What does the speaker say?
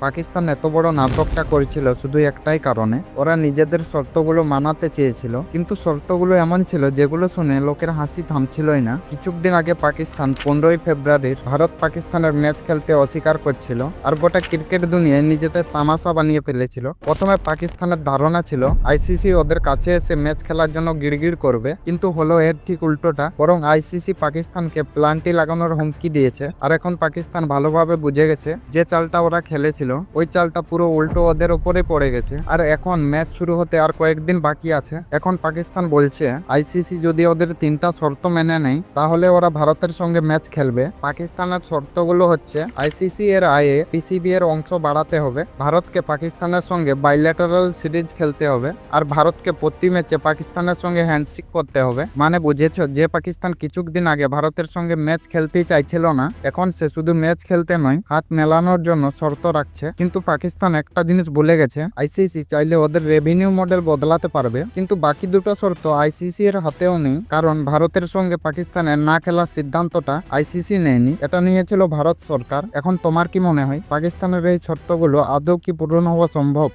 পাকিস্তান এত বড় নাটকটা করেছিল শুধু একটাই কারণে, ওরা নিজেদের শর্তগুলো মানাতে চেয়েছিল, কিন্তু শর্তগুলো এমন ছিল যেগুলো শুনে লোকের হাসি থামছিলই না। কিছুদিন আগে পাকিস্তান 15ই ফেব্রুয়ারির ভারত পাকিস্তানের ম্যাচ খেলতে অস্বীকার করছিল, আর গোটা ক্রিকেট দুনিয়ায় নিজেদের তামাশা বানিয়ে ফেলেছিল। প্রথমে পাকিস্তানের ধারণা ছিল আইসিসি ওদের কাছে এসে ম্যাচ খেলার জন্য গিড়গিড় করবে, কিন্তু হলো এর ঠিক উল্টোটা। বরং আইসিসি পাকিস্তানকে প্লান্টি লাগানোর হুমকি দিয়েছে। আর এখন পাকিস্তান ভালোভাবে বুঝে গেছে যে চালটা ওরা খেলেছিল ওই চালটা পুরো উল্টো ওদের উপরে পড়ে গেছে। আর এখন ম্যাচ শুরু হতে আর কয়েকদিন বাকি আছে। এখন পাকিস্তান বলছে আইসিসি যদি ওদের 3টা শর্ত মেনে নেয় তাহলে ওরা ভারতের সঙ্গে ম্যাচ খেলবে। পাকিস্তানের শর্তগুলো হচ্ছে আইসিসি এর আয়ে পিসিবি এর অংশ বাড়াতে হবে, ভারতকে পাকিস্তানের সঙ্গে বাইল্যাটারাল সিরিজ খেলতে হবে, আর ভারতকে প্রতি ম্যাচে পাকিস্তানের সঙ্গে হ্যান্ডশেক করতে হবে। মানে বুঝেছ, যে পাকিস্তান কিছুদিন আগে ভারতের সঙ্গে ম্যাচ খেলতেই চাইছিল না, এখন সে শুধু ম্যাচ খেলতে নয় হাত মেলানোর জন্য শর্ত রাখছে। কিন্তু পাকিস্তান একটা জিনিস ভুলে গেছে, আইসিসি চাইলে ওদের রেভিনিউ মডেল বদলাতে পারবে, কিন্তু বাকি দুটো শর্ত আইসিসি এর হাতেও নেই। কারণ ভারতের সঙ্গে পাকিস্তানের না খেলার সিদ্ধান্তটা আইসিসি নেয়নি, এটা নিয়েছিল ভারত সরকার। এখন তোমার কি মনে হয় পাকিস্তানের এই শর্তগুলো আদৌ কি পূরণ হওয়া সম্ভব?